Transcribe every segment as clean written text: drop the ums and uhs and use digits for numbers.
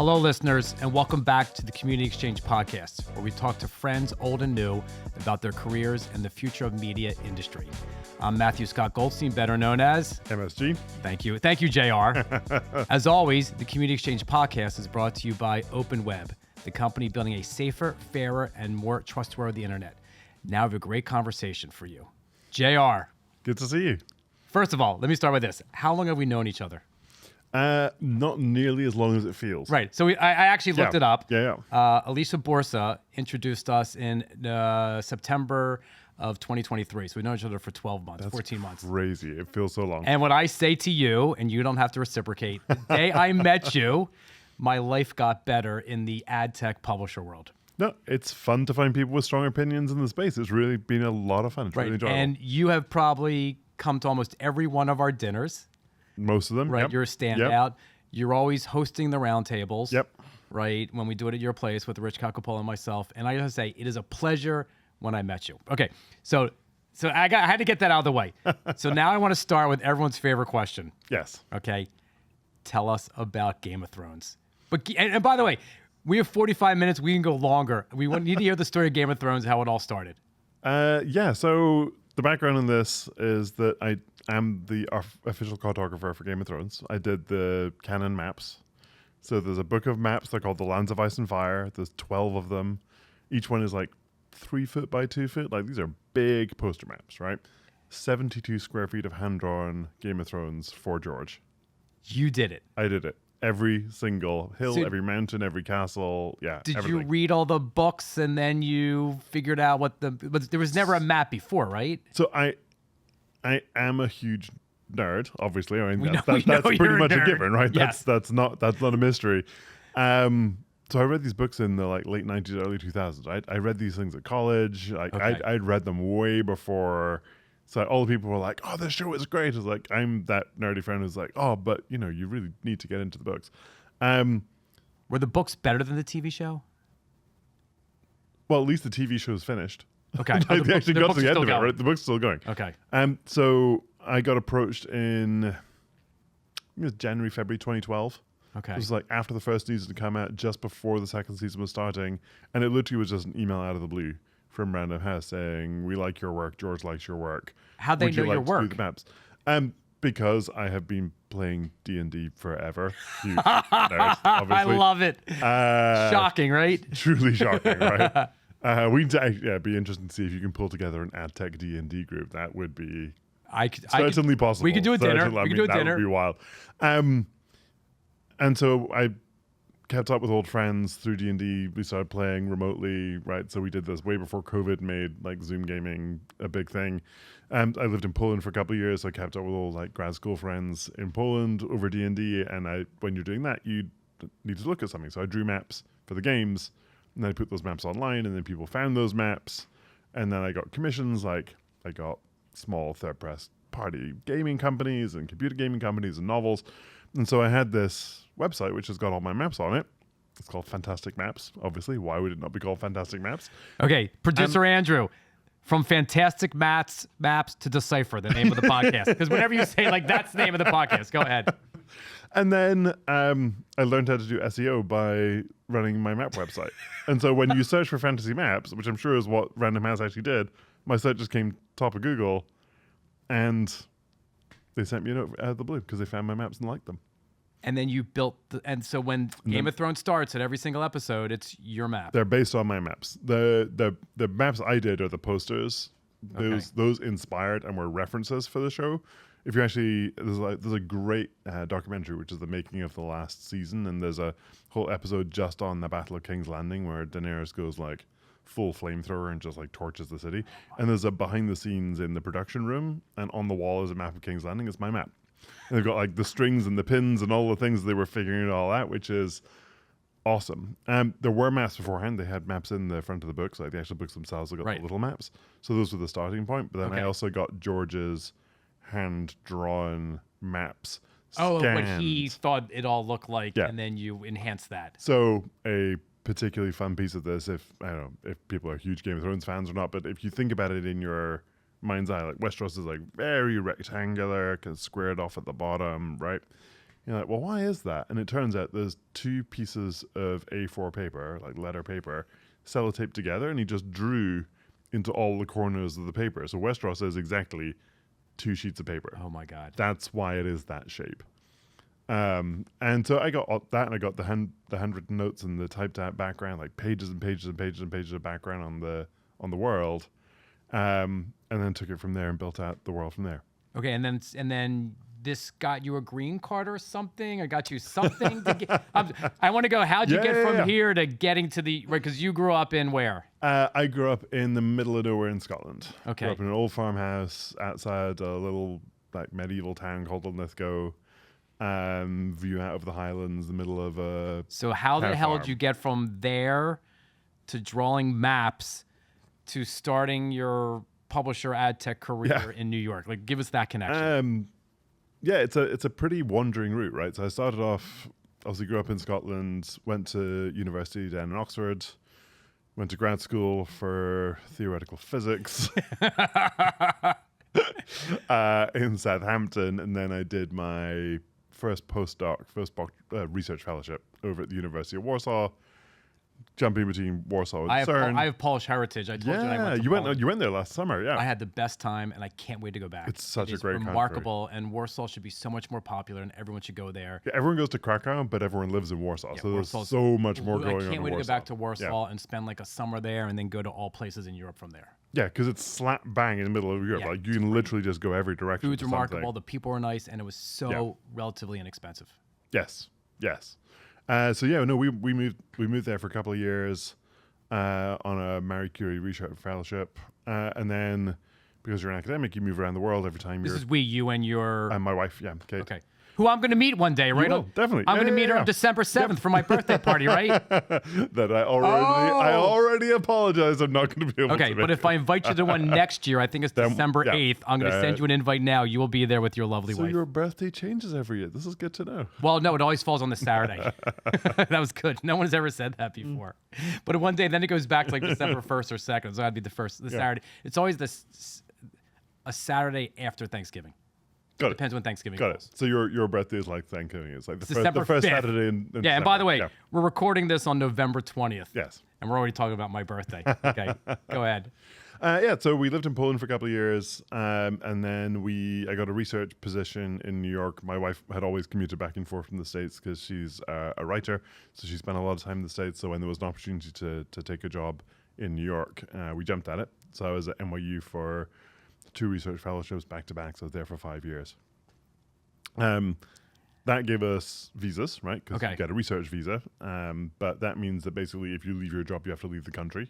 Hello, listeners, and welcome back to the Community Exchange Podcast, where we talk to friends old and new about their careers and the future of media industry. I'm Matthew Scott Goldstein, better known as MSG. Thank you. Thank you, JR. As always, the Community Exchange Podcast is brought to you by Open Web, the company building a safer, fairer, and more trustworthy internet. Now I have a great conversation for you. JR. Good to see you. First of all, let me start with this. How long have we known each other? Not nearly as long as it feels. Right. So I actually looked it up. Yeah. Alicia Borsa introduced us in September of 2023. So we've known each other for 12 months, 14 months. Crazy. It feels so long. And what I say to you, and you don't have to reciprocate, the day I met you, my life got better in the ad tech publisher world. No, it's fun to find people with strong opinions in the space. It's really been a lot of fun. It's really enjoyable. And you have probably come to almost every one of our dinners. Most of them. Right. Yep. You're a standout. Yep. You're always hosting the roundtables. Yep. Right. When we do it at your place with Rich Cacopola and myself. And I gotta say, it is a pleasure when I met you. Okay. So I had to get that out of the way. So now I want to start with everyone's favorite question. Yes. Okay. Tell us about Game of Thrones. And by the way, we have 45 minutes. We can go longer. We need to hear the story of Game of Thrones, how it all started. Yeah. So the background in this is that I am the official cartographer for Game of Thrones. I did the canon maps. So there's a book of maps. They're called the Lands of Ice and Fire. There's 12 of them. Each one is like 3 foot by 2 foot. Like, these are big poster maps, right? 72 square feet of hand-drawn Game of Thrones for George. You did it. I did it. Every single hill, every mountain, every castle. Yeah. Did everything. you read all the books and then you figured out but there was never a map before, right? So I am a huge nerd, obviously. I mean, that's pretty much a given, right? Yes. That's not a mystery. So I read these books in the late 90s, early 2000s. I read these things at college. I'd read them way before. So all the people were like, "Oh, this show is great." I was like, I'm that nerdy friend who's like, "Oh, but you really need to get into the books." Were the books better than the TV show? Well, at least the TV show's finished. Okay. They actually got to the end of it, right? The book's still going. Okay. So I got approached in, I think it was January, February 2012. Okay. It was like after the first season had come out, just before the second season was starting. And it literally was just an email out of the blue from Random House saying, "We like your work. George likes your work. How'd they know your work? Do the maps?" Because I have been playing D&D forever. Huge nerd, obviously. I love it. Shocking, right? Truly shocking, right? Be interesting to see if you can pull together an ad tech D&D group. That would be certainly possible. We could do a dinner. That would be wild. And so I kept up with old friends through D&D. We started playing remotely, right? So we did this way before COVID made Zoom gaming a big thing. I lived in Poland for a couple of years, so I kept up with old grad school friends in Poland over D&D. And when you're doing that, you need to look at something. So I drew maps for the games, and then I put those maps online, and then people found those maps. And then I got commissions, I got small third-party gaming companies and computer gaming companies and novels. And so I had this website which has got all my maps on it. It's called Fantastic Maps, obviously. Why would it not be called Fantastic Maps? Okay, producer Andrew, from Fantastic Maps to Decipher, the name of the podcast. Because whenever you say that's the name of the podcast, go ahead. And then I learned how to do SEO by running my map website. And so when you search for fantasy maps, which I'm sure is what Random House actually did, my site just came top of Google, and they sent me a note out of the blue because they found my maps and liked them. And then you built, and so when Game of Thrones starts at every single episode, it's your map. They're based on my maps. The maps I did are the posters. Those inspired and were references for the show. If you actually, there's a great documentary which is the making of the last season, and there's a whole episode just on the Battle of King's Landing where Daenerys goes full flamethrower and just torches the city. And there's a behind the scenes in the production room, and on the wall is a map of King's Landing. It's my map. And they've got the strings and the pins and all the things they were figuring it all out, which is awesome. There were maps beforehand. They had maps in the front of the books, the actual books themselves have got the little maps. So those were the starting point. But then I also got George's hand-drawn maps scanned. Oh, what he thought it all looked like, and then you enhance that. So a particularly fun piece of this, if people are huge Game of Thrones fans or not, but if you think about it in your mind's eye, Westeros is very rectangular, kind of squared off at the bottom, right? You're like, well, why is that? And it turns out there's 2 pieces of A4 paper, like letter paper, sellotaped together, and he just drew into all the corners of the paper. So Westeros is exactly 2 sheets of paper. Oh my God. That's why it is that shape. And so I got that, and I got the handwritten notes and the typed out background, like pages and pages and pages and pages of background on the world, and then took it from there and built out the world from there. Okay, and then this got you a green card or something? I got you something to get. I want to go. How'd you get from here to getting to the right? Because you grew up in where? I grew up in the middle of nowhere in Scotland. Okay. Grew up in an old farmhouse outside a little like medieval town called Linlithgow. View out of the Highlands, the middle of a. So how the hell farm. did you get from there to drawing maps to starting your publisher ad tech career in New York? Like, give us that connection. Yeah, it's a pretty wandering route, right? So I started off, obviously grew up in Scotland, went to university down in Oxford, went to grad school for theoretical physics in Southampton, and then I did my first research fellowship over at the University of Warsaw, jumping between Warsaw and CERN. I have Polish heritage. I told you I went to Poland. You went there last summer, yeah. I had the best time, and I can't wait to go back. It's such a great country. Remarkable, and Warsaw should be so much more popular, and everyone should go there. Yeah, everyone goes to Krakow, but everyone lives in Warsaw, so Warsaw's there's so much more going on in Warsaw. I can't wait to go back to Warsaw and spend like a summer there, and then go to all places in Europe from there. Yeah, because it's slap bang in the middle of Europe. Yeah, like you can literally just go every direction. Food's to remarkable. something. The people were nice, and it was so relatively inexpensive. Yes. So yeah, no, we moved there for a couple of years on a Marie Curie research fellowship, and then because you're an academic, you move around the world every time. This is you and your and my wife, yeah, Kate. Okay. Who I'm going to meet one day, right? You will, definitely. I'm going to meet her on December 7th for my birthday party, right? That I already apologize. I'm not going to be able to Okay, but if I invite you to one next year, I think it's December 8th. I'm going to send you an invite now. You will be there with your lovely wife. So your birthday changes every year. This is good to know. Well, no, it always falls on the Saturday. That was good. No one has ever said that before. But one day, then it goes back to like December 1st or 2nd. So that'd be the Saturday. It's always a Saturday after Thanksgiving. Got it. Depends when Thanksgiving Got falls. it. So your birthday is like Thanksgiving. It's like the December first 5th. Saturday in Yeah, December. and by the way, we're recording this on November 20th. Yes. And we're already talking about my birthday. Okay, go ahead. So we lived in Poland for a couple of years, and then I got a research position in New York. My wife had always commuted back and forth from the States because she's a writer, so she spent a lot of time in the States. So when there was an opportunity to take a job in New York, we jumped at it. So I was at NYU for 2 research fellowships back to back. So I was there for 5 years. That gave us visas, right? Because you get a research visa. But that means that basically if you leave your job, you have to leave the country.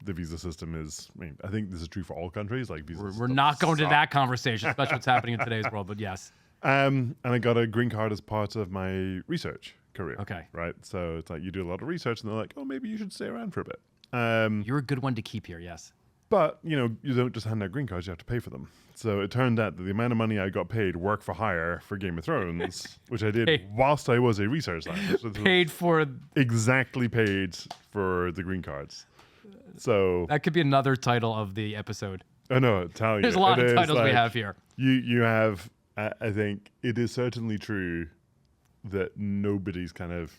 The visa system is, I think this is true for all countries. Like we're not going to that conversation, especially what's happening in today's world, but yes. And I got a green card as part of my research career. Okay. Right? So it's like you do a lot of research and they're like, oh, maybe you should stay around for a bit. You're a good one to keep here, yes. But, you don't just hand out green cards, you have to pay for them. So it turned out that the amount of money I got paid work for hire for Game of Thrones, which I did whilst I was a research scientist. So exactly paid for the green cards. So that could be another title of the episode. I know, Italian. There's a lot of titles we have here. You have, I think it is certainly true that nobody's kind of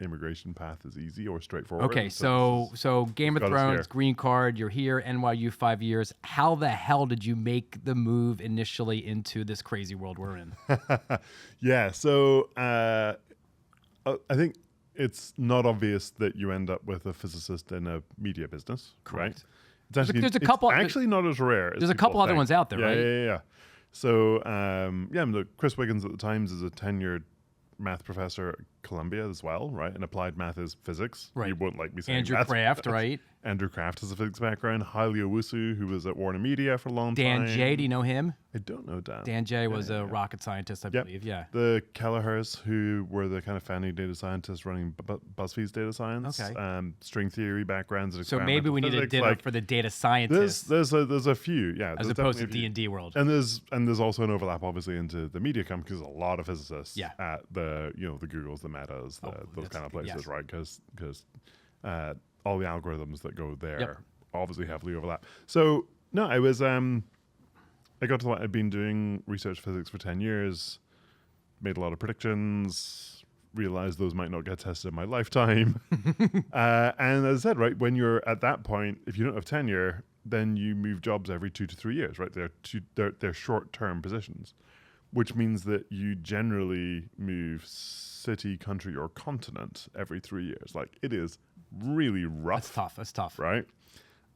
immigration path is easy or straightforward. Okay, so Game of Thrones, green card, you're here, NYU 5 years. How the hell did you make the move initially into this crazy world we're in? Yeah, so I think it's not obvious that you end up with a physicist in a media business, correct? Right? There's a couple. It's actually not as rare. There's a couple other ones out there, right? Yeah. So Chris Wiggins at the Times is a tenured math professor at Columbia as well, right? And applied math is physics. Right. You won't like me saying Andrew Kraft, right? Andrew Kraft has a physics background. Haile Owusu, who was at Warner Media for a long time. Dan Jay, do you know him? I don't know Dan. Dan Jay was a rocket scientist, I believe. Yeah. The Kelleher's, who were the kind of founding data scientists running BuzzFeed's data science. Okay. String theory backgrounds. So maybe we need a dinner for the data scientists. There's a few, yeah. As opposed to D&D world. And there's also an overlap, obviously, into the media company because there's a lot of physicists at the Googles, the Metas, those kind of places, right? Because all the algorithms that go there obviously heavily overlap. So no, I got to the point, I'd been doing research physics for 10 years, made a lot of predictions, realized those might not get tested in my lifetime. And as I said, right, when you're at that point, if you don't have tenure, then you move jobs every 2 to 3 years, right? They're short-term positions, which means that you generally move city, country, or continent every 3 years. Like, it is really rough. That's tough. Right?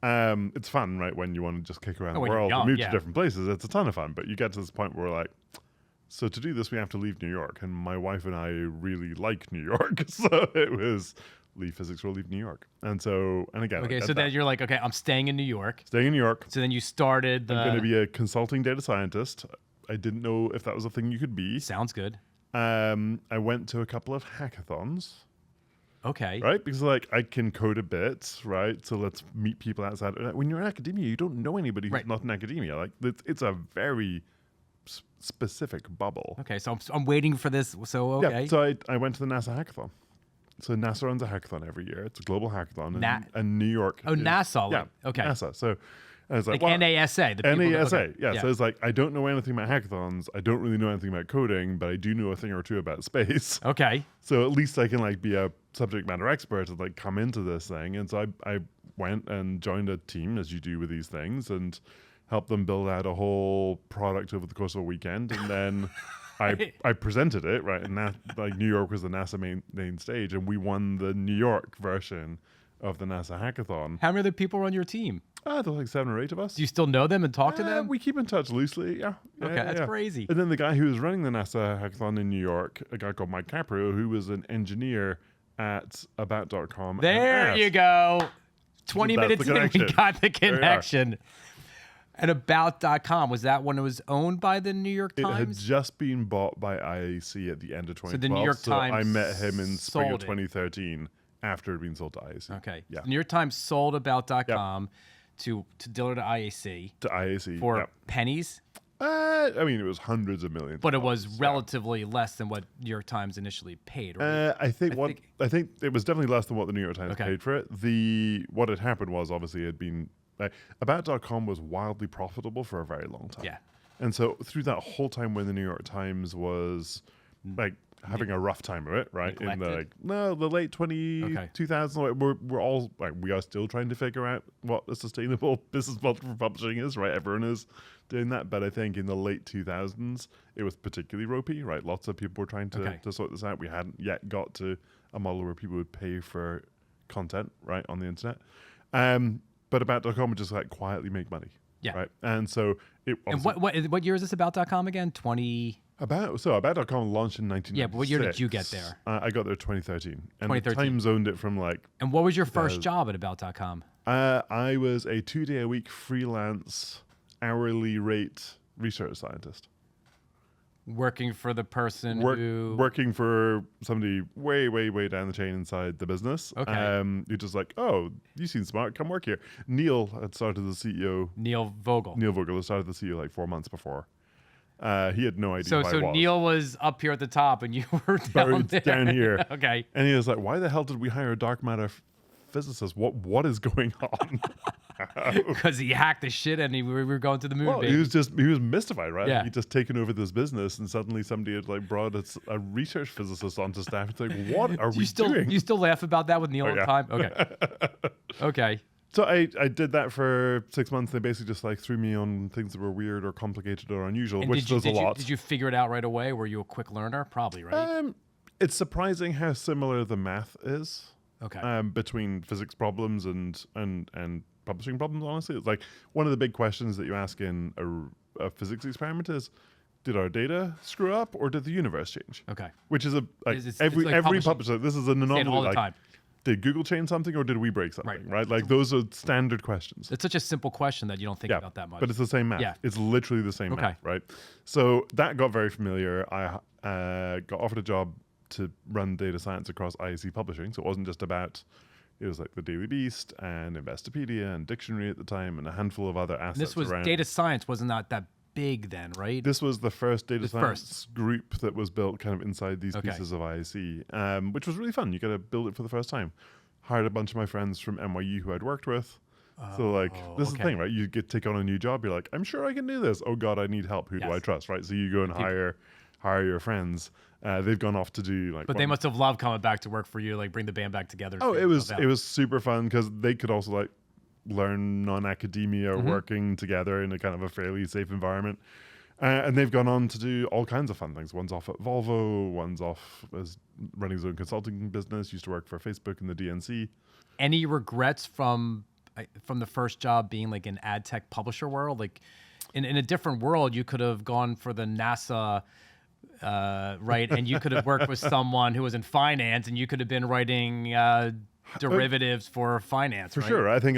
It's fun, right? When you want to just kick around the when you're world young, and move yeah. to different places, it's a ton of fun. But you get to this point where like, so to do this, we have to leave New York. And my wife and I really like New York. So it was leave physics or leave New York. And so, and again. Okay, so then you're like, okay, I'm staying in New York. Staying in New York. So then you started I'm going to be a consulting data scientist. I didn't know if that was a thing you could be. Sounds good. I went to a couple of hackathons. Okay. Right? Because like I can code a bit, right? So let's meet people outside. When you're in academia, you don't know anybody who's not in academia. Like it's a very specific bubble. Okay, so I'm waiting for this. So okay. Yeah, so I went to the NASA hackathon. So NASA runs a hackathon every year. It's a global hackathon and New York. Oh, NASA. Yeah. Okay. NASA. So I was like NASA. NASA. Yeah. So it's like I don't know anything about hackathons. I don't really know anything about coding, but I do know a thing or two about space. Okay. So at least I can like be a subject matter expert and like come into this thing. And so I went and joined a team, as you do with these things, and helped them build out a whole product over the course of a weekend. And then I presented it, right? And like New York was the NASA main stage, and we won the New York version of the NASA hackathon. How many other people were on your team? There's like 7 or 8 of us. Do you still know them and talk to them? We keep in touch loosely, yeah. Okay, that's crazy. And then the guy who was running the NASA hackathon in New York, a guy called Mike Caprio, who was an engineer at about.com. There you go. 20 minutes in, we got the connection. And about.com, was that when it was owned by the New York Times? It had just been bought by IAC at the end of 2012. So the New York Times I met him in spring of it. 2013 after it had been sold to IAC. Okay. Yeah. The New York Times sold about.com to dealer to IAC. To IAC. For pennies? I mean, it was hundreds of millions. But it was relatively less than what New York Times initially paid, right? I think it was definitely less than what the New York Times paid for it. What had happened was obviously it had been about.com was wildly profitable for a very long time. Yeah. And so through that whole time when the New York Times was like having a rough time of it, right? Neglected? In the late 2000s, we're all like, we are still trying to figure out what a sustainable business model for publishing is, right? Everyone is doing that. But I think in the late 2000s, it was particularly ropey, right? Lots of people were trying to sort this out. We hadn't yet got to a model where people would pay for content, right, on the internet. But about.com would just like quietly make money. Yeah. Right. And so it. And what year is this about.com again? About.com launched in 1996. Yeah, but what year did you get there? I got there 2013. And 2013. The Times owned it from like. And what was your first job at about.com? I was a 2-day-a-week freelance hourly rate research scientist. Working for the person working for somebody way, way, way down the chain inside the business. Okay. You're just like, oh, you seem smart. Come work here. Neil had started the CEO. Neil Vogel had started the CEO like 4 months before. He had no idea who I was. So Neil was up here at the top and you were down here. Okay. And he was like, why the hell did we hire a dark matter physicist? What is going on? Because he hacked the shit and we were going to the moon. Well, he was mystified, right? Yeah. He'd just taken over this business, and suddenly somebody had like brought a research physicist onto staff. It's like, what are we doing? You still laugh about that with Neil all the time? Okay. Okay. So I did that for 6 months. They basically just like threw me on things that were weird or complicated or unusual, which does a lot. Did you figure it out right away? Were you a quick learner? Probably, right? It's surprising how similar the math is. Okay. Between physics problems and publishing problems, honestly. It's like one of the big questions that you ask in a physics experiment is, did our data screw up or did the universe change? Okay. Which is every publisher, this is an anomaly. All the time. Did Google change something or did we break something? Right? Like those are standard questions. It's such a simple question that you don't think about that much. But it's the same math. Yeah. It's literally the same math, right? So that got very familiar. I got offered a job to run data science across IAC publishing. So it wasn't just about, it was like the Daily Beast and Investopedia and Dictionary at the time and a handful of other assets. This was around. Data science was not that big then, right? This was the first data science group that was built kind of inside these pieces of IAC, which was really fun. You got to build it for the first time. Hired a bunch of my friends from NYU who I'd worked with. So like, this is the thing, right? You take on a new job. You're like, I'm sure I can do this. Oh God, I need help. Who do I trust, right? So you go and hire hire your friends. They've gone off to do like. But they must have loved coming back to work for you, like bring the band back together. Oh, it was super fun because they could also like learn non-academia working together in a kind of a fairly safe environment. And they've gone on to do all kinds of fun things. One's off at Volvo, one's off as running his own consulting business, used to work for Facebook in the DNC. Any regrets from the first job being like in ad tech publisher world? Like in a different world, you could have gone for the NASA, right? And you could have worked with someone who was in finance and you could have been writing derivatives for finance, for sure. I think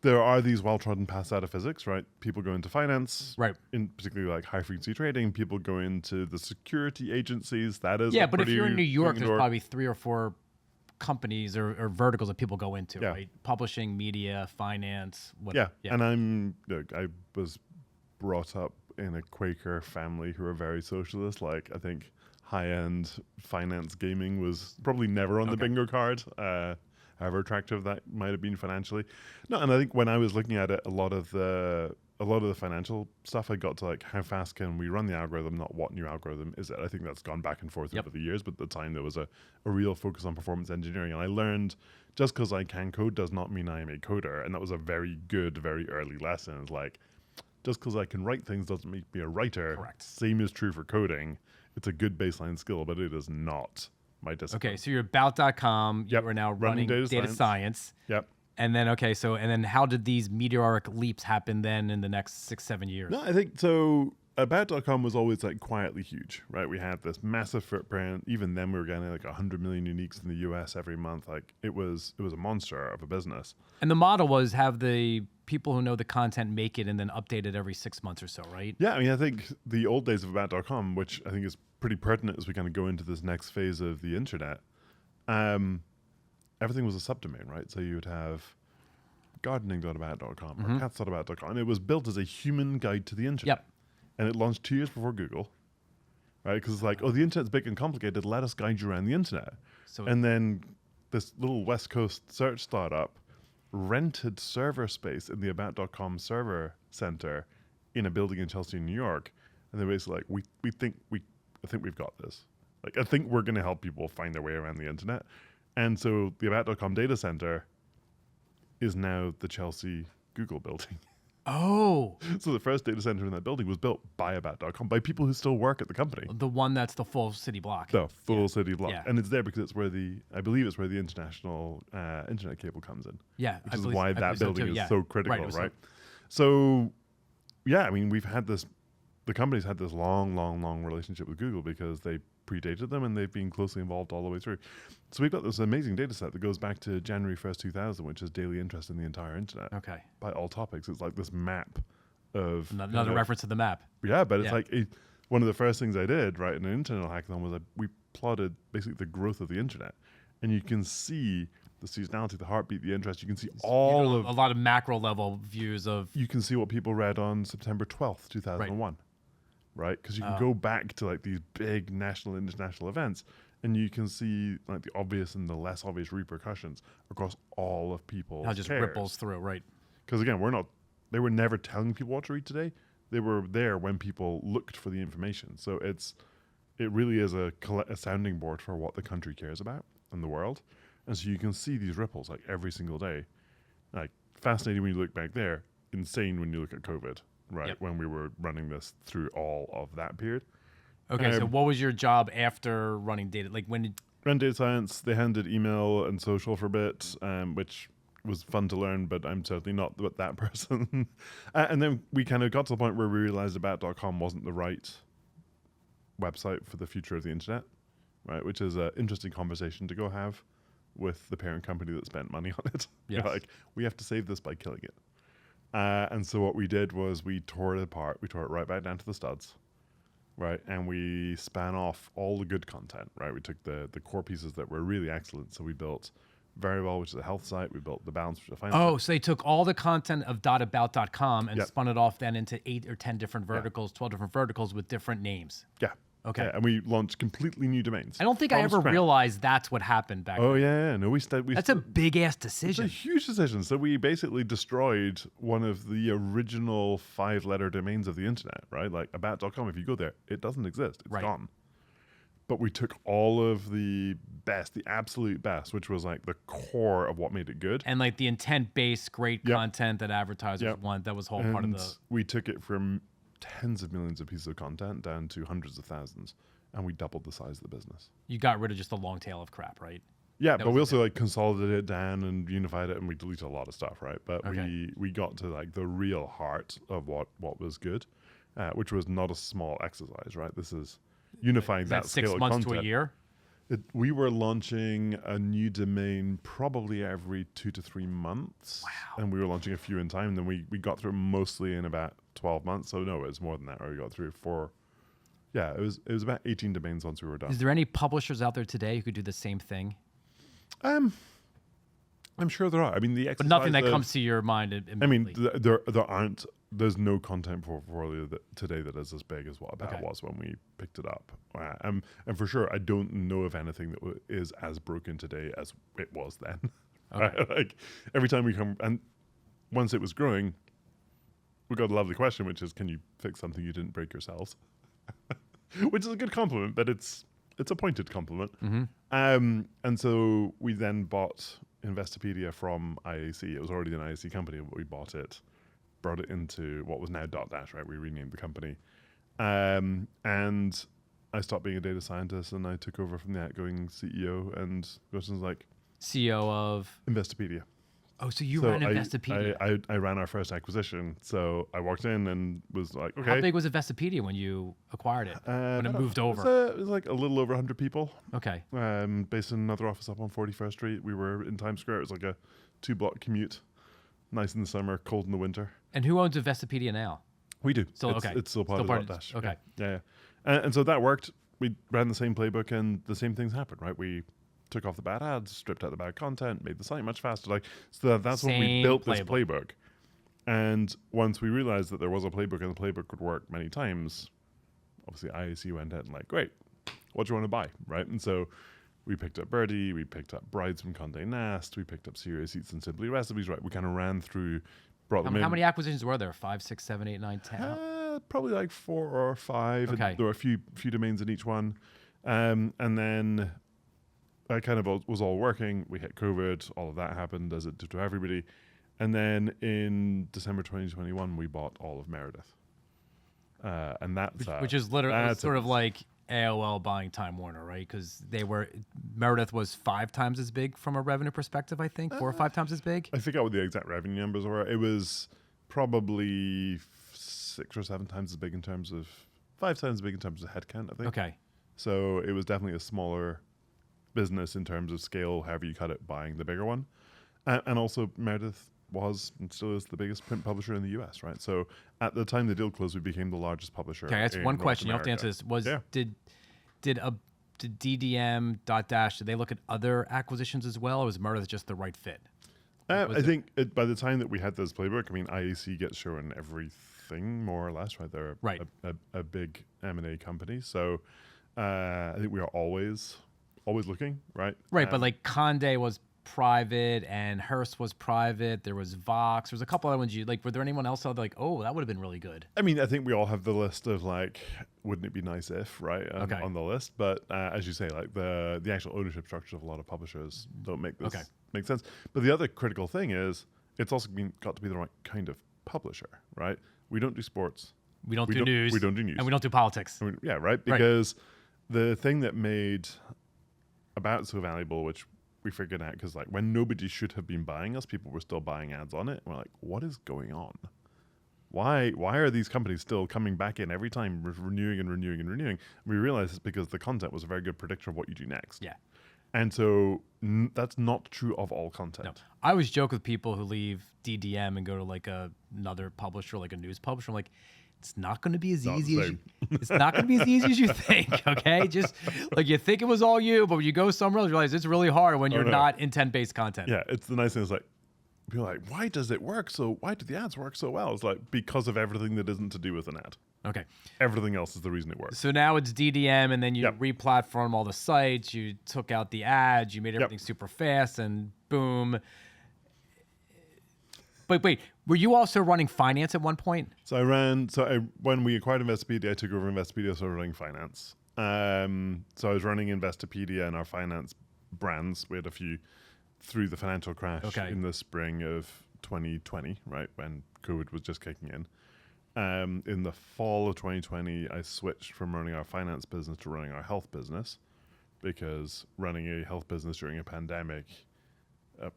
there are these well-trodden paths out of physics, right? People go into finance, right? In particularly like high-frequency trading. People go into the security agencies. That is but if you're in New York, there's probably 3 or 4 companies or verticals that people go into, right? Publishing, media, finance. And I was brought up in a Quaker family who are very socialist. Like I think high-end finance gaming was probably never on the bingo card, however attractive that might have been financially. No, and I think when I was looking at it, a lot of the financial stuff, I got to like, how fast can we run the algorithm, not what new algorithm is it? I think that's gone back and forth over the years, but at the time there was a real focus on performance engineering. And I learned just because I can code does not mean I am a coder. And that was a very good, very early lesson. It's like, just because I can write things doesn't make me a writer. Correct. Same is true for coding. It's a good baseline skill, but it is not my discipline. Okay, so you're about.com. You are now running data science. Yep. And then, and then how did these meteoric leaps happen then in the next 6-7 years? No, I think so. About.com was always like quietly huge, right? We had this massive footprint. Even then we were getting like 100 million uniques in the US every month. Like it was a monster of a business. And the model was have the people who know the content make it and then update it every 6 months or so, right? Yeah, I mean, I think the old days of About.com, which I think is pretty pertinent as we kind of go into this next phase of the internet, everything was a subdomain, right? So you would have gardening.about.com or cats.about.com. And it was built as a human guide to the internet. Yep. And it launched 2 years before Google, right? Because it's like, the internet's big and complicated. Let us guide you around the internet. And then this little West Coast search startup rented server space in the about.com server center in a building in Chelsea, New York. And they're basically like, I think we've got this. Like, I think we're going to help people find their way around the internet. And so the about.com data center is now the Chelsea Google building. Oh. So the first data center in that building was built by about.com, by people who still work at the company. The one that's the full city block. The full city block. Yeah. And it's there because I believe it's where the international internet cable comes in. Yeah. Which is why that building is so critical, right? So, I mean, the company's had this long relationship with Google because they predated them and they've been closely involved all the way through. So we've got this amazing data set that goes back to January 1st, 2000, which is daily interest in the entire internet. Okay. By all topics. It's like this map of... Another reference to the map. Yeah, but it's like one of the first things I did, right, in an internal hackathon was we plotted basically the growth of the internet. And you can see the seasonality, the heartbeat, the interest. You can see a lot of macro level views of... You can see what people read on September 12th, 2001. Right? Because you can go back to like these big national, international events and you can see like the obvious and the less obvious repercussions across all of people's How it just ripples through, right? Because again, they were never telling people what to read today. They were there when people looked for the information. So it really is a sounding board for what the country cares about in the world. And so you can see these ripples like every single day. Like fascinating when you look back there, insane when you look at COVID. Right, when we were running this through all of that period. Okay, so what was your job after running data? Like when did... Run data science, they handed email and social for a bit, which was fun to learn, but I'm certainly not that person. And then we kind of got to the point where we realized about.com wasn't the right website for the future of the internet, right? Which is an interesting conversation to go have with the parent company that spent money on it. Yes. Like, we have to save this by killing it. And so what we did was we tore it apart. We tore it right back down to the studs, right? And we span off all the good content, right? We took the core pieces that were really excellent. So we built Verywell, which is a health site. We built The Balance, which is a finance site. So they took all the content of .about.com and spun it off then into 8 or 10 different verticals, 12 different verticals with different names. Yeah. Okay. Yeah, and we launched completely new domains. I don't think I from ever scratch. realized that's what happened back Oh then. yeah, no, That's a big ass It's a decision. huge decision. So we basically destroyed one of the original 5-letter domains of the internet, right? Like about.com, if you go there, it doesn't exist. It's Right. gone. But we took all of the best, the absolute best, which was like the core of what made it good. And like the intent-based, great Yep. content that advertisers Yep. want. That was whole part of And the. we took it from tens of millions of pieces of content down to hundreds of thousands. And we doubled the size of the business. You got rid of just the long tail of crap, right? Yeah, That but we was also like consolidated it down and unified it, and we deleted a lot of stuff, right? But Okay. we got to like the real heart of what was good, which was not a small exercise, right? This is unifying Is that that 6 scale of months content. to a year? We were launching a new domain probably every 2 to 3 months. Wow. And we were launching a few in time. Then we got through mostly in about 12 months. So no, it was more than that. Or we got through 4. Yeah, it was about 18 domains once we were done. Is there any publishers out there today who could do the same thing? I'm sure there are. I mean, the But nothing that exercise of- comes to your mind I mean, immediately. there aren't. There's no content portfolio today that is as big as what About Okay. was when we picked it up. And for sure, I don't know of anything that is as broken today as it was then. Okay. Right? Like every time we come, and once it was growing, we got a lovely question, which is, can you fix something you didn't break yourselves? Which is a good compliment, but it's a pointed compliment. And so we then bought Investopedia from IAC. It was already an IAC company, but we bought it, brought it into what was now Dotdash, right? We renamed the company. And I stopped being a data scientist and I took over from the outgoing CEO, and Gustin's like, CEO of. Investopedia. Oh, so you So ran Investopedia. I ran our first acquisition. So I walked in and was like, okay. How big was Investopedia when you acquired it? When it moved over? It was like a little over 100 people. Okay. Based in another office up on 41st Street. We were in Times Square. It was like a 2-block commute. Nice in the summer, cold in the winter. And who owns Investopedia now? We do. Still it's, okay. It's still part Still of part of- Dotdash. okay. Yeah. And so that worked. We ran the same playbook, and the same things happened, right? We took off the bad ads, stripped out the bad content, made the site much faster. Like, so that's when we Same built this playbook. playbook. And once we realized that there was a playbook and the playbook could work many times, obviously IAC went ahead and like, great, what do you want to buy, right? And so we picked up Birdie, we picked up Brides from Condé Nast, we picked up Serious Eats and Simply Recipes, right? We kind of ran through, brought them in. How many acquisitions were there? 5, 6, 7, 8, 9, 10? Probably like 4 or 5. Okay. And there were a few domains in each one. And then that kind of was all working. We hit COVID. All of that happened as it did to everybody. And then in December 2021, we bought all of Meredith. And that's... Which is literally that's sort of like AOL buying Time Warner, right? Because Meredith was 5 times as big from a revenue perspective, I think. 4 or 5 times as big. I forgot what the exact revenue numbers were. It was probably 6 or 7 times as big in terms of... 5 times as big in terms of headcount, I think. Okay. So it was definitely a smaller business in terms of scale, however you cut it, buying the bigger one. And also Meredith was and still is the biggest print publisher in the US, right? So at the time the deal closed, we became the largest publisher. Okay, that's in one North question. You don't have to America. answer this. Did DDM, Dotdash, did they look at other acquisitions as well, or was Meredith just the right fit? I think by the time that we had this playbook, I mean, IAC gets shown everything more or less, right? They're Right. a big M&A company. So I think we are always looking, right? Right, but like Condé was private and Hearst was private. There was Vox. There's a couple other ones were there anyone else out there like, oh, that would have been really good? I mean, I think we all have the list of like, wouldn't it be nice if, right? Okay. On the list. But as you say, like the actual ownership structure of a lot of publishers don't make this make sense. But the other critical thing is it's also got to be the right kind of publisher, right? We don't do sports. We don't do news. We don't do news. And we don't do politics. I mean, yeah, right? Because the thing that made About so valuable, which we figured out, because like when nobody should have been buying us, people were still buying ads on it. And we're like, what is going on? Why are these companies still coming back in every time, renewing and renewing and renewing? And we realized it's because the content was a very good predictor of what you do next. Yeah. And so that's not true of all content. No. I always joke with people who leave DDM and go to like another publisher, like a news publisher. I'm like, it's not going to be as easy as it's not going to be as easy as you think. Okay, just like you think it was all you, but when you go somewhere else, you realize it's really hard when you're not intent-based content. Yeah, it's the nice thing. Is like people are like, why does it work? So why do the ads work so well? It's like because of everything that isn't to do with an ad. Okay. Everything else is the reason it works. So now it's DDM, and then you Yep. re-platform all the sites. You took out the ads. You made everything super fast, and boom. But wait, were you also running finance at one point? So when we acquired Investopedia, I took over Investopedia, so I was running finance. So I was running Investopedia and our finance brands. We had a few through the financial crash in the spring of 2020, right, when COVID was just kicking in. In the fall of 2020, I switched from running our finance business to running our health business, because running a health business during a pandemic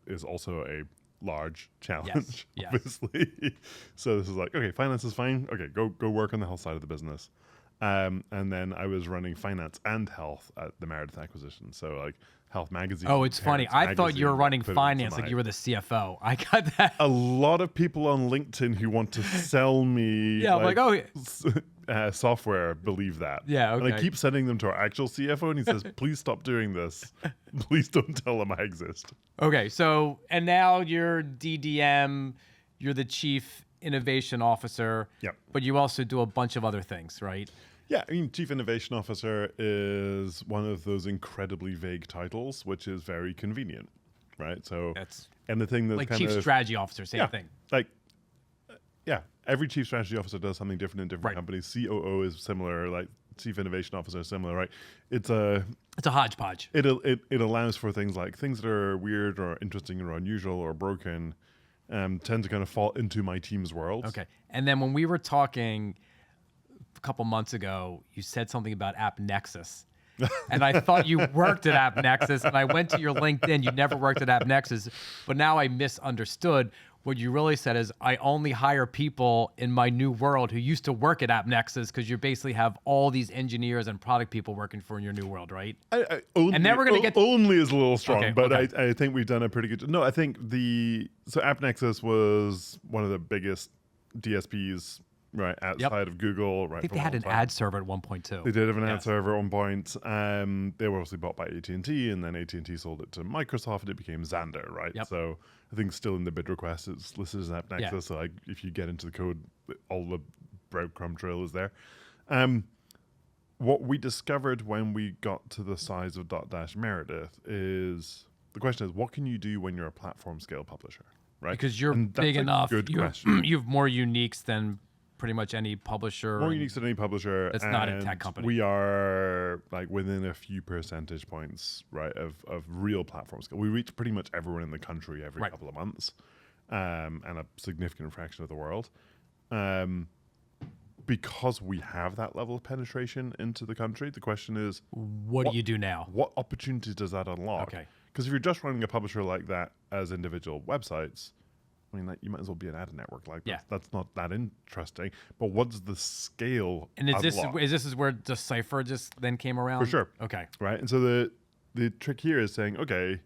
is also a large challenge, obviously. So this is like, okay, finance is fine. Okay, go work on the health side of the business. And then I was running finance and health at the Meredith acquisition. So like Health Magazine. Oh, it's funny. I thought you were running finance like you were the CFO. I got that. A lot of people on LinkedIn who want to sell me software believe that. Yeah, okay. And I keep sending them to our actual CFO, and he says, please stop doing this. Please don't tell them I exist. Okay, so, and now you're DDM, you're the chief innovation officer, but you also do a bunch of other things, right? Yeah, I mean, Chief Innovation Officer is one of those incredibly vague titles, which is very convenient, right? So that's anything that's like kind Chief of, Strategy Officer, same thing. Like, every Chief Strategy Officer does something different in different companies. COO is similar, like Chief Innovation Officer is similar, right? It's a hodgepodge. It allows for things like things that are weird or interesting or unusual or broken tend to kind of fall into my team's world. Okay, and then when we were talking a couple months ago, you said something about AppNexus. And I thought you worked at AppNexus, and I went to your LinkedIn. You never worked at AppNexus, but now I misunderstood. What you really said is, I only hire people in my new world who used to work at AppNexus, because you basically have all these engineers and product people working for in your new world, right? And then we're going to get... Only is a little strong, but okay. I think we've done a pretty good... No, I think So AppNexus was one of the biggest DSPs, right, outside of Google. Right, I think they had an ad server at one point, too. They did have an ad server at one point. They were obviously bought by AT&T, and then AT&T sold it to Microsoft, and it became Xandr, right? So I think still in the bid request, it's listed as AppNexus. So like, if you get into the code, all the breadcrumb trail is there. What we discovered when we got to the size of Dotdash Meredith is, the question is, what can you do when you're a platform scale publisher, right? Because you're big enough. You have more uniques than pretty much any publisher. More uniques than any publisher. It's not a tech company. We are like within a few percentage points, right, of real platform scale. We reach pretty much everyone in the country every couple of months, and a significant fraction of the world. Because we have that level of penetration into the country, the question is, what do you do now? What opportunities does that unlock? Okay. Because if you're just running a publisher like that as individual websites, I mean, like, you might as well be an ad network. Like, that's not that interesting. But what's the scale? And is this where Decipher just then came around? For sure. Okay. Right. And so the trick here is saying, okay,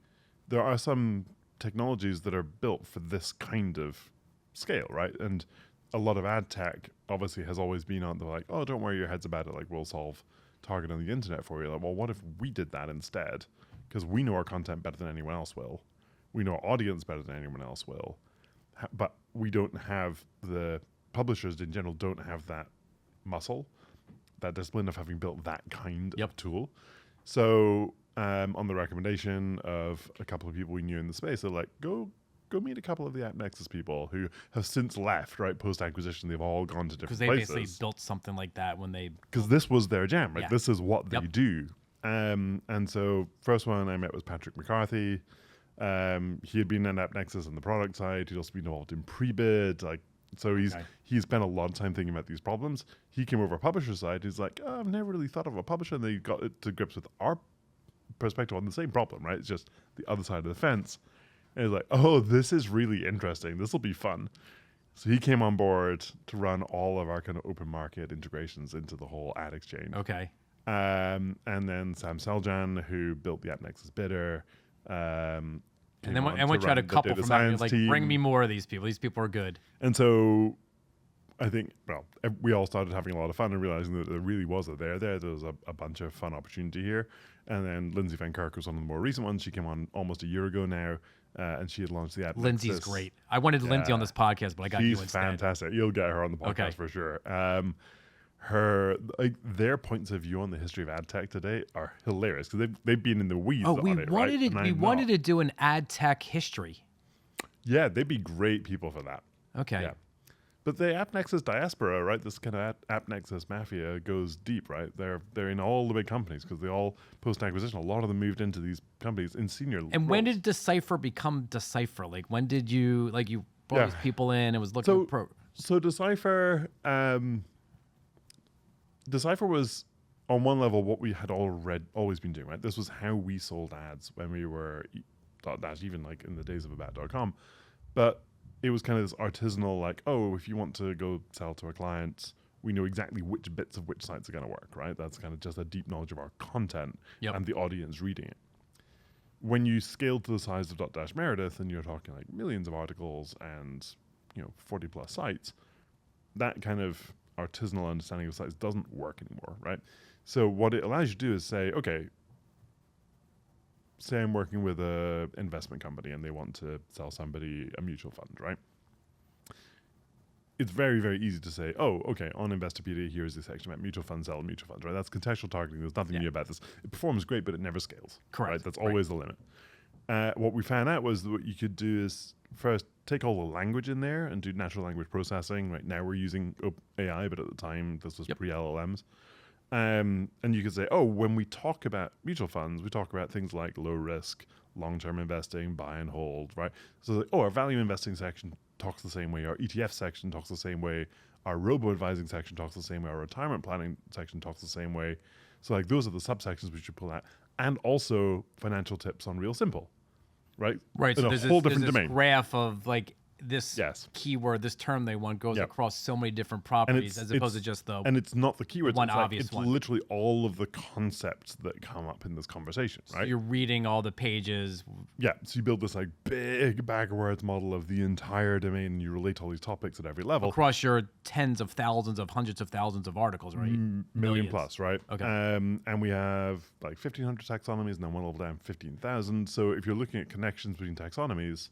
there are some technologies that are built for this kind of scale, right? And a lot of ad tech obviously has always been on the like, oh, don't worry your heads about it. Like, we'll solve target on the internet for you. Like, well, what if we did that instead? Because we know our content better than anyone else will. We know our audience better than anyone else will. But we don't have, the publishers in general don't have that muscle, that discipline of having built that kind of tool. So on the recommendation of a couple of people we knew in the space, they're like, go meet a couple of the AppNexus people who have since left, right, post-acquisition. They've all gone to different places. Because they basically built something like that when they... Because this was their jam, right? This is what they do. And so first one I met was Patrick McCarthy. He had been at AppNexus on the product side. He'd also been involved in pre-bid. So he's spent a lot of time thinking about these problems. He came over publisher side. He's like, oh, I've never really thought of a publisher. And they got to grips with our perspective on the same problem, right? It's just the other side of the fence. And he's like, oh, this is really interesting. This will be fun. So he came on board to run all of our kind of open market integrations into the whole ad exchange. Okay. And then Sam Seljan, who built the AppNexus bidder. And once you had a couple from that, like, bring me more of these people. These people are good. And so I think, well, we all started having a lot of fun and realizing that there really was a there. There was a bunch of fun opportunity here. And then Lindsay Van Kirk was one of the more recent ones. She came on almost a year ago now, and she had launched the AppNexus. Lindsay's great. I wanted Lindsay on this podcast, but I got you instead. She's fantastic. You'll get her on the podcast for sure. their points of view on the history of ad tech today are hilarious because they've been in the weeds Oh, on we it, wanted right? it. We wanted to do an ad tech history. Yeah, they'd be great people for that. Okay. Yeah. But the AppNexus diaspora, right? This kind of AppNexus mafia goes deep, right? They're in all the big companies because they all post-acquisition. A lot of them moved into these companies in senior roles. And when did Decipher become Decipher? Like, when did you brought these people in and was looking So Decipher, Decipher was on one level what we had always been doing, right? This was how we sold ads when we were Dotdash, even like in the days of about.com. But it was kind of this artisanal, like, oh, if you want to go sell to a client, we know exactly which bits of which sites are going to work, right? That's kind of just a deep knowledge of our content and the audience reading it. When you scale to the size of Dotdash Meredith and you're talking like millions of articles and 40 plus sites, that kind of artisanal understanding of sites doesn't work anymore, right? So what it allows you to do is say, okay, say I'm working with a investment company and they want to sell somebody a mutual fund, right? It's very, very easy to say, oh, okay, on Investopedia, here's this section about mutual funds, sell mutual funds, right? That's contextual targeting. There's nothing new about this. It performs great, but it never scales. Correct. Right? That's always the limit. What we found out was that what you could do is first take all the language in there and do natural language processing. Right now we're using AI, but at the time this was pre-LLMs. And you could say, oh, when we talk about mutual funds, we talk about things like low risk, long-term investing, buy and hold, right? So, like, our value investing section talks the same way, our ETF section talks the same way, our robo-advising section talks the same way, our retirement planning section talks the same way. So, like, those are the subsections we should pull out. And also financial tips on Real Simple, right? Right. In So a there's whole this different domain. graph of like this keyword, this term they want goes across so many different properties as opposed to just the and it's not the keywords. one it's obvious it's one. literally all of the concepts that come up in this conversation, right? So you're reading all the pages. Yeah, so you build this like big bag of words model of the entire domain and you relate all these topics at every level. Across your tens of thousands of hundreds of thousands of articles, right? Million plus, right? Okay. And we have like 1,500 taxonomies and then one level down 15,000. So if you're looking at connections between taxonomies,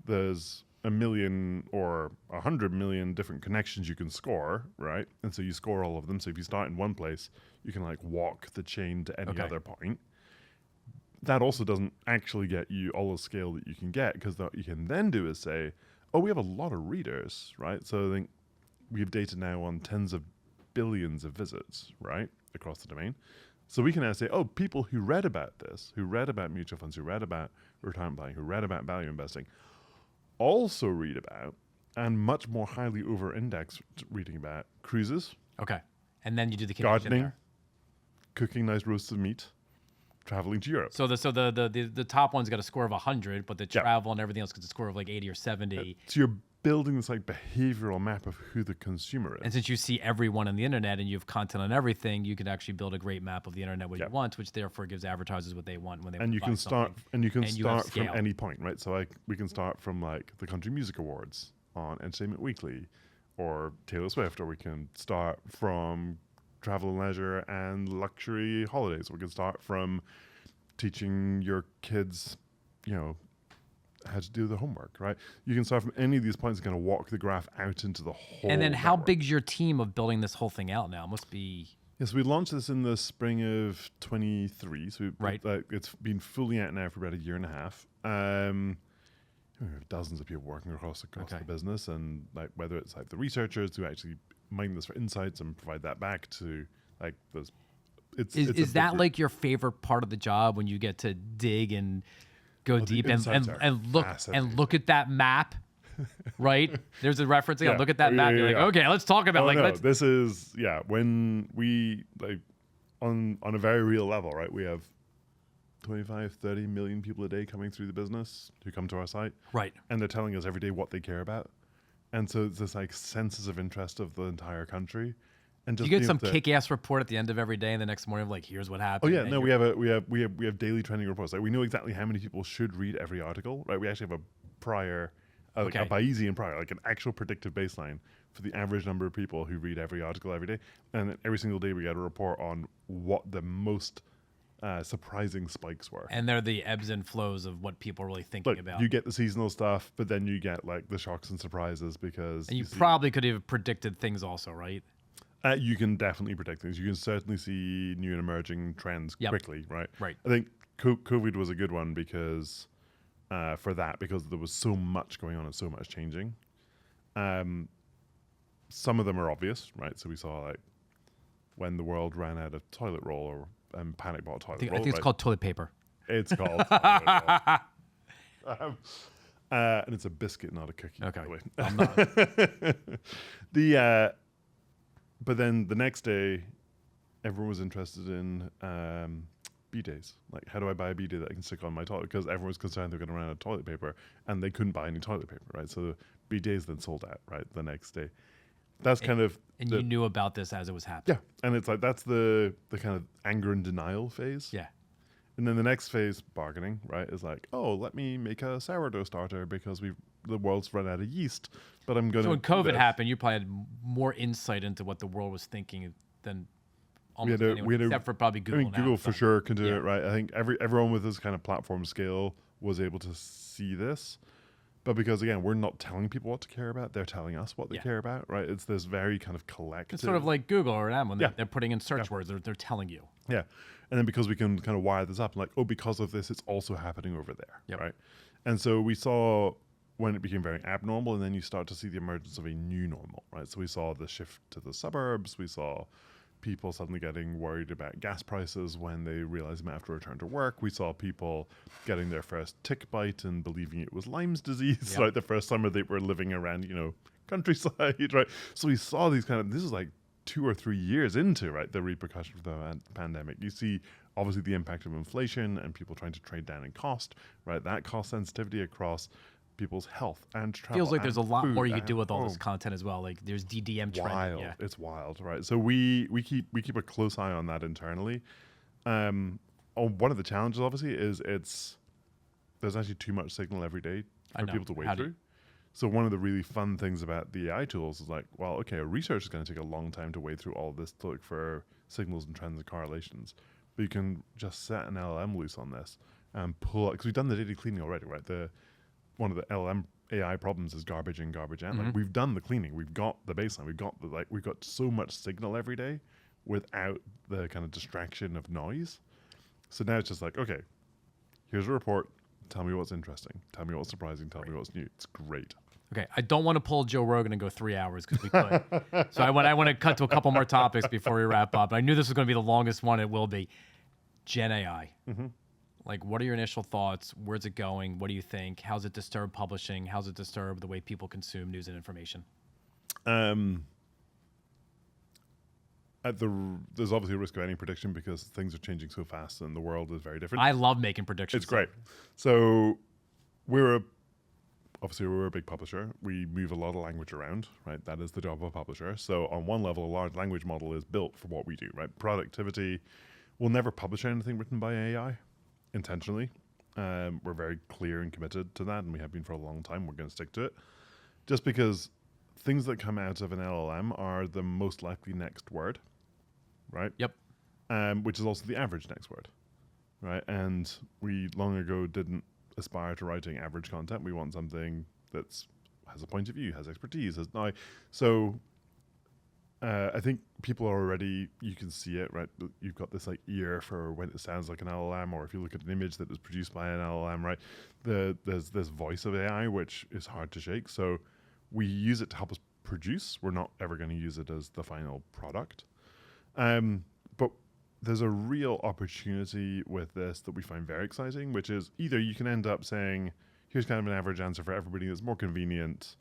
there's 1 million or 100 million different connections you can score, right? And so you score all of them. So if you start in one place, you can like walk the chain to any other point. That also doesn't actually get you all the scale that you can get, because what you can then do is say, oh, we have a lot of readers, right? So I think we have data now on tens of billions of visits, right, across the domain. So we can now say, oh, people who read about this, who read about mutual funds, who read about retirement planning, who read about value investing, also read about, and much more highly over-index reading about, cruises. Okay. And then you do the connection gardening, there. cooking nice roasts of meat, traveling to Europe. So the top one's got a score of 100, but the travel and everything else gets a score of like 80 or 70. So you're building this like behavioral map of who the consumer is. And since you see everyone on the internet and you have content on everything, you can actually build a great map of the internet what you want, which therefore gives advertisers what they want when they want to buy something. And you can start from scale. any point, right? So like we can start from like the Country Music Awards on Entertainment Weekly or Taylor Swift, or we can start from travel and leisure and luxury holidays. We can start from teaching your kids, how to do the homework, right? You can start from any of these points and kind of walk the graph out into the whole And then how network. big's your team of building this whole thing out now? It must be... Yes, we launched this in the spring of 23. So it's been fully out now for about a year and a half. We have dozens of people working across the business, and like whether it's like the researchers who actually mine this for insights and provide that back to like those. Is that like your favorite part of the job, when you get to dig and go deep and look at that map, right? There's a reference. Look at that map. You're like, okay, let's talk about this is when we like on a very real level, right? We have 25, 30 million people a day coming through the business who come to our site, right? And they're telling us every day what they care about, and so it's this like census of interest of the entire country. And just you get some kick-ass report at the end of every day, and the next morning of like, here's what happened. Oh yeah, no, we have daily trending reports. Like we know exactly how many people should read every article, right? We actually have a prior, a Bayesian prior, like an actual predictive baseline for the average number of people who read every article every day, and then every single day we get a report on what the most surprising spikes were. And they're the ebbs and flows of what people are really thinking about. You get the seasonal stuff, but then you get like the shocks and surprises because and you probably could have predicted things also, right? You can definitely predict things. You can certainly see new and emerging trends quickly, right? Right. I think COVID was a good one because because there was so much going on and so much changing. Some of them are obvious, right? So we saw like when the world ran out of toilet roll or panic bought toilet roll. I think it's called toilet paper. It's called toilet roll. And it's a biscuit, not a cookie. Okay. By the way. I'm not. But then the next day, everyone was interested in B-days. Like, how do I buy a B-day that I can stick on my toilet? Because everyone was concerned they were going to run out of toilet paper, and they couldn't buy any toilet paper, right? So B-days then sold out, right, the next day. That's kind of... And you knew about this as it was happening. Yeah, and it's like that's the kind of anger and denial phase. Yeah. And then the next phase, bargaining, right, is like, oh, let me make a sourdough starter because the world's run out of yeast, but I'm going to... So when COVID happened, you probably had more insight into what the world was thinking than almost anyone, except for probably Google. I mean, Google for sure can do Yeah. it, right? I think everyone with this kind of platform scale was able to see this. But because, again, we're not telling people what to care about, they're telling us what they care about, right? It's this very kind of collective... It's sort of like Google or Amazon. They're putting in search words. They're telling you. Yeah. And then because we can kind of wire this up, like, oh, because of this, it's also happening over there, right? And so we saw when it became very abnormal, and then you start to see the emergence of a new normal, right? So we saw the shift to the suburbs. We saw people suddenly getting worried about gas prices when they realized they might have to return to work. We saw people getting their first tick bite and believing it was Lyme's disease, like the first summer they were living around, countryside, right? So we saw these this is like 2 or 3 years into, right, the repercussions of the pandemic. You see, obviously, the impact of inflation and people trying to trade down in cost, right? That cost sensitivity across people's health and travel. Feels like there's a lot more you could do with all home. this content as well. Like there's DDM trending. Yeah. It's wild, right? So we keep a close eye on that internally. One of the challenges, obviously, is there's actually too much signal every day for people to wade through. So one of the really fun things about the AI tools is like, well, okay, a research is going to take a long time to wade through all of this to look for signals and trends and correlations. But you can just set an LLM loose on this and pull, because we've done the data cleaning already, right? One of the LLM AI problems is garbage in, garbage out. Like we've done the cleaning, we've got the baseline, we've got so much signal every day without the kind of distraction of noise. So now it's just like, okay, here's a report. Tell me what's interesting. Tell me what's surprising. Tell me what's new. It's great. Okay, I don't want to pull Joe Rogan and go 3 hours because we could. So I want to cut to a couple more topics before we wrap up. I knew this was going to be the longest one. It will be. Gen AI. Like, what are your initial thoughts? Where's it going? What do you think? How's it disturb publishing? How's it disturb the way people consume news and information? There's obviously a risk of any prediction because things are changing so fast and the world is very different. I love making predictions. It's great. So we're a big publisher. We move a lot of language around, right? That is the job of a publisher. So on one level, a large language model is built for what we do, right? Productivity. We'll never publish anything written by AI intentionally. We're very clear and committed to that, and we have been for a long time. We're going to stick to it. Just because things that come out of an LLM are the most likely next word, right? Yep. Which is also the average next word, right? And we long ago didn't aspire to writing average content. We want something that's has a point of view, has expertise. I think people are already, you can see it, right? You've got this like ear for when it sounds like an LLM, or if you look at an image that was produced by an LLM, right? There's this voice of AI, which is hard to shake. So we use it to help us produce. We're not ever going to use it as the final product. But there's a real opportunity with this that we find very exciting, which is either you can end up saying, here's kind of an average answer for everybody that's more convenient.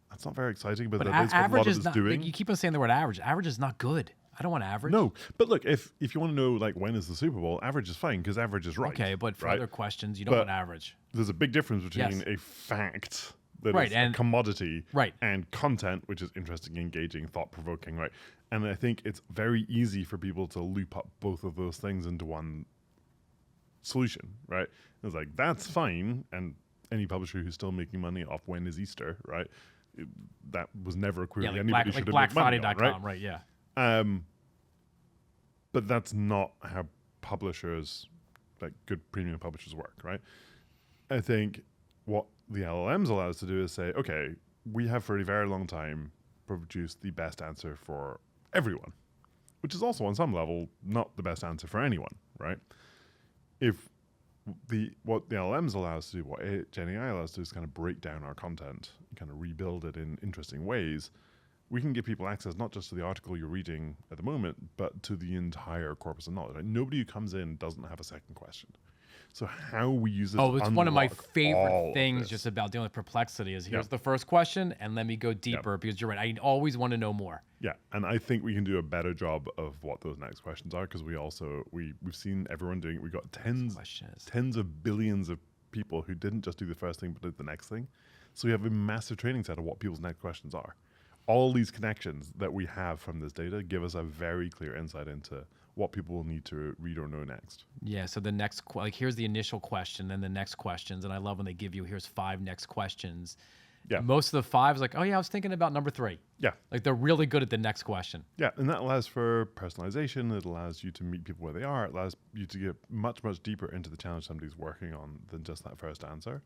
That's not very exciting, but that is what a lot of it's doing. Like, you keep on saying the word average. Average is not good. I don't want average. No, but look, if you want to know like when is the Super Bowl, average is fine because average is right. Okay, but for right? other questions, you don't want average. There's a big difference between a fact that is and a commodity right. and content, which is interesting, engaging, thought-provoking, right? And I think it's very easy for people to loop up both of those things into one solution, right? It's like, that's fine, and any publisher who's still making money off when is Easter, right? That was never a query anybody should have made money on, BlackFriday.com, right? Yeah. But that's not how publishers, like good premium publishers, work, right? I think what the LLMs allow us to do is say, okay, we have for a very long time produced the best answer for everyone, which is also on some level not the best answer for anyone, right? If what the LLMs allow us to do, what Gen AI allows us to do is kind of break down our content, kind of rebuild it in interesting ways. We can give people access not just to the article you're reading at the moment, but to the entire corpus of knowledge. Like, nobody who comes in doesn't have a second question. So how we use this? Oh, it's one of my favorite all things just about dealing with perplexity is here's the first question and let me go deeper because you're right. I always want to know more. Yeah, and I think we can do a better job of what those next questions are because we've seen everyone doing it. We got tens of billions of people who didn't just do the first thing but did the next thing. So we have a massive training set of what people's next questions are. All these connections that we have from this data give us a very clear insight into what people will need to read or know next. Yeah, so the next, here's the initial question, then the next questions, and I love when they give you, here's 5 next questions. Yeah. Most of the 5 is like, oh yeah, I was thinking about number 3. Yeah. Like they're really good at the next question. Yeah, and that allows for personalization. It allows you to meet people where they are. It allows you to get much, much deeper into the challenge somebody's working on than just that first answer.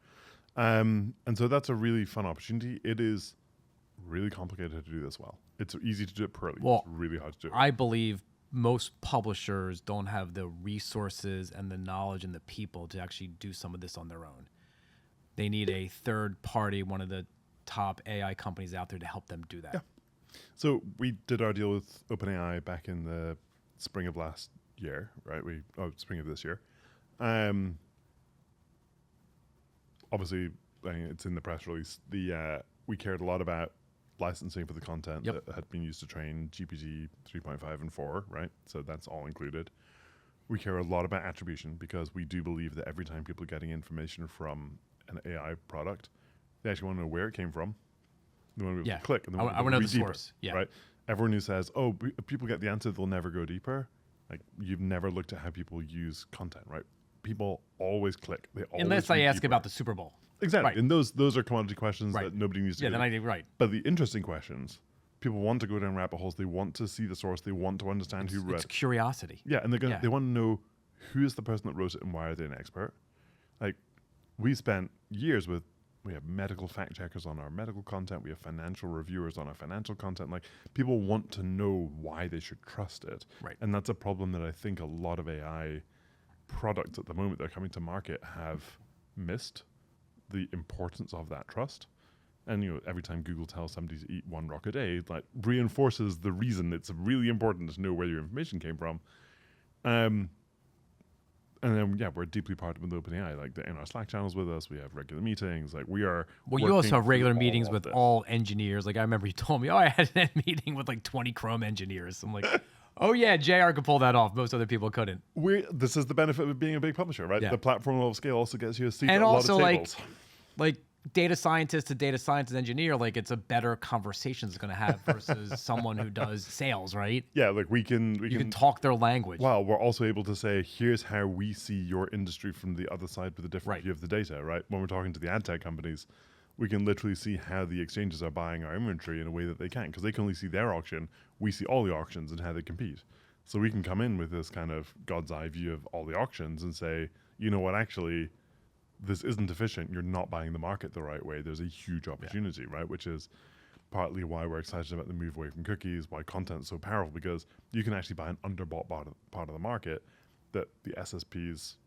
And so that's a really fun opportunity. It is really complicated to do this well. It's easy to do it poorly. Well, it's really hard to do it. I believe most publishers don't have the resources and the knowledge and the people to actually do some of this on their own. They need a third party, one of the top AI companies out there to help them do that. Yeah. So we did our deal with OpenAI back in the spring of last year, right? Spring of this year. Obviously, it's in the press release. We cared a lot about licensing for the content that had been used to train GPT 3.5 and 4, right? So that's all included. We care a lot about attribution because we do believe that every time people are getting information from an AI product, they actually want to know where it came from. They want to be able to click. And they want to know the source. Yeah. Right? Everyone who says, oh, people get the answer, they'll never go deeper. Like, you've never looked at how people use content, right? People always click. Unless I ask about the Super Bowl. Exactly. Right. And those are commodity questions that nobody needs to then I right. But the interesting questions, people want to go down rabbit holes. They want to see the source. They want to understand who wrote it. It's curiosity. Yeah, and they want to know who is the person that wrote it and why are they an expert. Like, we spent years we have medical fact checkers on our medical content. We have financial reviewers on our financial content. Like, people want to know why they should trust it. Right. And that's a problem that I think a lot of AI products at the moment that are coming to market have missed the importance of that trust. And every time Google tells somebody to eat 1 rock a day, like, reinforces the reason it's really important to know where your information came from. And then we're deeply partnered with OpenAI. Like, they're in our Slack channels with us. We have regular meetings. Like, we are. Well, you also have regular meetings with all engineers. Like, I remember you told me, I had a meeting with like 20 Chrome engineers. I'm like, oh yeah, JR could pull that off. Most other people couldn't. This is the benefit of being a big publisher, right? Yeah. The platform level scale also gets you a seat at a lot of tables. Like data scientist to data scientist engineer, like, it's a better conversation it's going to have versus someone who does sales, right? Yeah, like you can talk their language. Well, we're also able to say, here's how we see your industry from the other side with a different view of the data, right? When we're talking to the ad tech companies, we can literally see how the exchanges are buying our inventory in a way that they can't, because they can only see their auction. We see all the auctions and how they compete. So we can come in with this kind of God's eye view of all the auctions and say, you know what, actually, this isn't efficient. You're not buying the market the right way. There's a huge opportunity, right? Which is partly why we're excited about the move away from cookies, why content's so powerful, because you can actually buy an underbought part of the market that the SSPs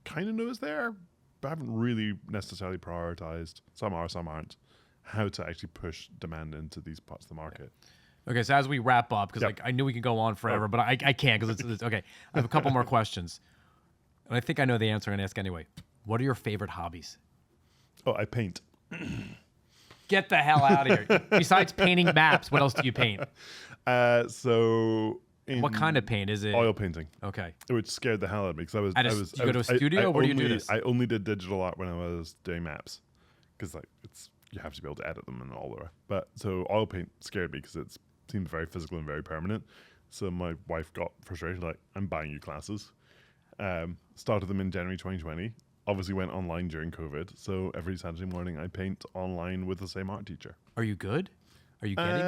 kind of know is there, but haven't really necessarily prioritized. Some are, some aren't. How to actually push demand into these parts of the market. Okay, so as we wrap up, because I knew we could go on forever, but I can't because it's okay. I have a couple more questions, and I think I know the answer. I'm gonna ask anyway. What are your favorite hobbies? Oh, I paint. Get the hell out of here! Besides painting maps, what else do you paint? What kind of paint is it? Oil painting. Okay. Which scared the hell out of me because Do you go to a studio? Where do you do this? I only did digital art when I was doing maps, because you have to be able to edit them and all the rest. But so oil paint scared me because it seemed very physical and very permanent. So my wife got frustrated, like, I'm buying you classes. Started them in January 2020. Obviously went online during COVID. So every Saturday morning I paint online with the same art teacher. Are you good? Are you getting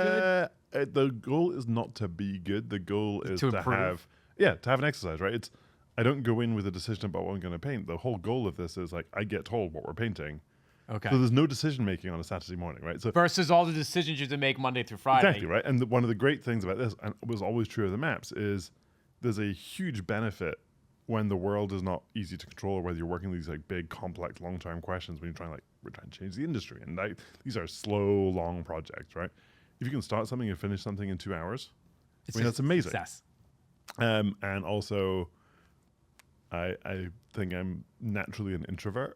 good? The goal is not to be good. The goal is to have an exercise, right? I don't go in with a decision about what I'm going to paint. The whole goal of this is, like, I get told what we're painting. Okay. So there's no decision making on a Saturday morning, right? So versus all the decisions you have to make Monday through Friday. exactly, right? And one of the great things about this, and it was always true of the maps, is there's a huge benefit when the world is not easy to control, or whether you're working these like big, complex, long-term questions when you're trying we're trying to change the industry, and these are slow, long projects, right? If you can start something and finish something in 2 hours, that's amazing. Success. And also, I think I'm naturally an introvert,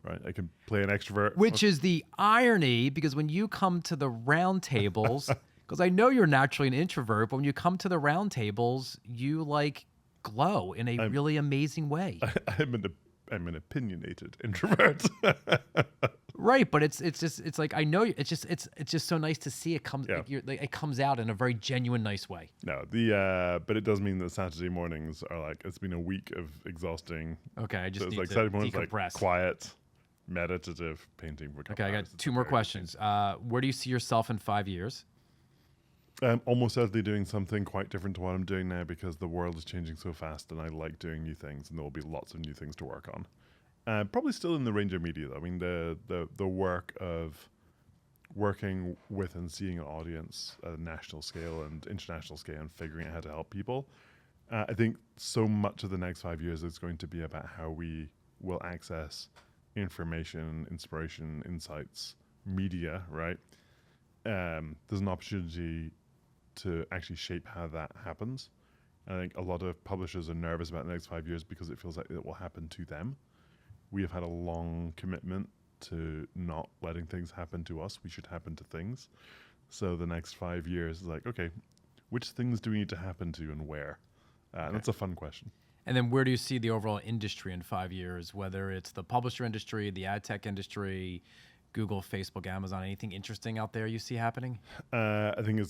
right? I can play an extrovert. Which is the irony, because when you come to the round tables, because I know you're naturally an introvert, but when you come to the round tables, you like glow in a really amazing way. I'm an opinionated introvert. Right, but it's like, I know it's just so nice to see it come. Yeah. It comes out in a very genuine, nice way. No, but it does mean that Saturday mornings are like, it's been a week of exhausting. Okay, I just so it's need like to Saturday mornings decompress. like quiet, meditative painting for a couple Okay, I hours. got 2 more questions. Where do you see yourself in 5 years? I'm almost certainly doing something quite different to what I'm doing now, because the world is changing so fast, and I like doing new things, and there will be lots of new things to work on. Probably still in the range of media, though. I mean, the work of working with and seeing an audience at a national scale and international scale and figuring out how to help people. I think so much of the next 5 years is going to be about how we will access information, inspiration, insights, media, right? There's an opportunity to actually shape how that happens. I think a lot of publishers are nervous about the next 5 years because it feels like it will happen to them. We have had a long commitment to not letting things happen to us. We should happen to things. So the next 5 years is like, okay, which things do we need to happen to and where? And that's a fun question. And then where do you see the overall industry in 5 years, whether it's the publisher industry, the ad tech industry, Google, Facebook, Amazon, anything interesting out there you see happening? I think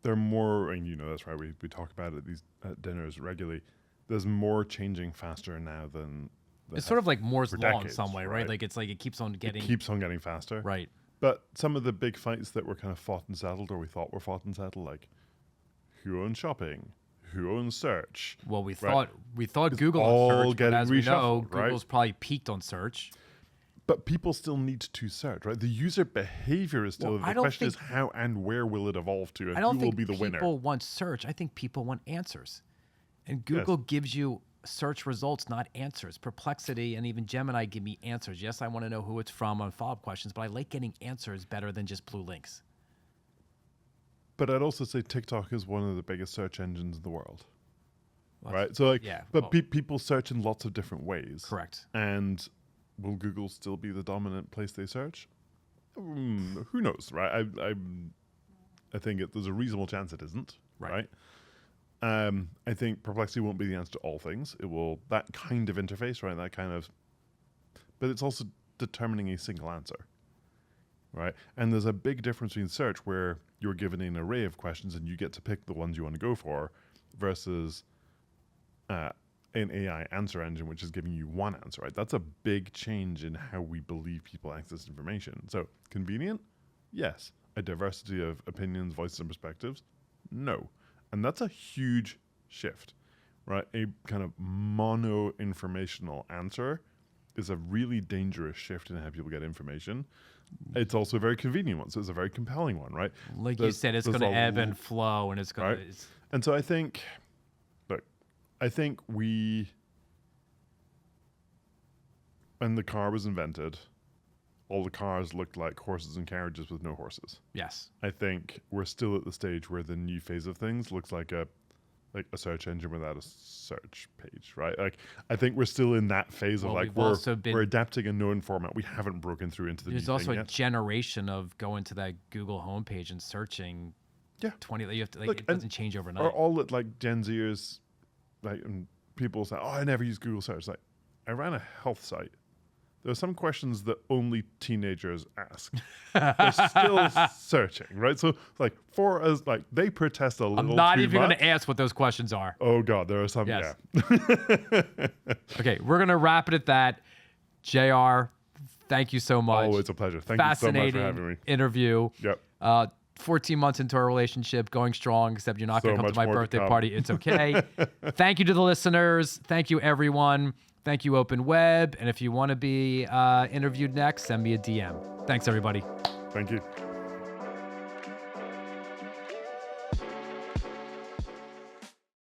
there are more, and that's right, we talk about it at dinners regularly. There's more changing faster now than it's sort of like Moore's law decades, in some way, right? Like it keeps on getting... It keeps on getting faster. Right. But some of the big fights that were kind of fought and settled, or we thought were fought and settled, like who owns shopping, who owns search. Well, we right? thought Google all owned search, but as we know, right? Google's probably peaked on search. But people still need to search, right? The user behavior is still... the question is how and where will it evolve to, and who will be the winner? I don't think people want search. I think people want answers. And Google gives you search results, not answers. Perplexity and even Gemini give me answers. Yes, I want to know who it's from on follow-up questions, but I like getting answers better than just blue links. But I'd also say TikTok is one of the biggest search engines in the world. Right? So people search in lots of different ways. Correct. And will Google still be the dominant place they search? Who knows, right? I think there's a reasonable chance it isn't, right? I think Perplexity won't be the answer to all things. It will, that kind of interface, right? But it's also determining a single answer, right? And there's a big difference between search, where you're given an array of questions and you get to pick the ones you want to go for, versus an AI answer engine, which is giving you one answer, right? That's a big change in how we believe people access information. So convenient? Yes. A diversity of opinions, voices, and perspectives? No. And that's a huge shift, right? A kind of mono-informational answer is a really dangerous shift in how people get information. It's also a very convenient one, so it's a very compelling one, right? Like you said, it's going to ebb and flow, and it's going to... And so I think when the car was invented, all the cars looked like horses and carriages with no horses. Yes. I think we're still at the stage where the new phase of things looks like a search engine without a search page, right? Like, I think we're still in that phase of we're adapting a known format. We haven't broken through into the new thing yet. There's also a generation of going to that Google homepage and searching. Yeah. 20, you have to, it doesn't change overnight. Or all that, like, Gen Zers, and people say, I never use Google search. Like, I ran a health site. There are some questions that only teenagers ask. They're still searching, right? So, for us, they protest a little. I'm not even going to ask what those questions are. Oh God, there are some. Yes. Yeah. Okay, we're going to wrap it at that. JR, thank you so much. Oh, it's a pleasure. Thank you so much for having me. Fascinating interview. Yep. 14 months into our relationship, going strong, except you're not going to come to my birthday to party. It's okay. Thank you to the listeners. Thank you, everyone. Thank you, Open Web. And if you want to be interviewed next, send me a DM. Thanks, everybody. Thank you.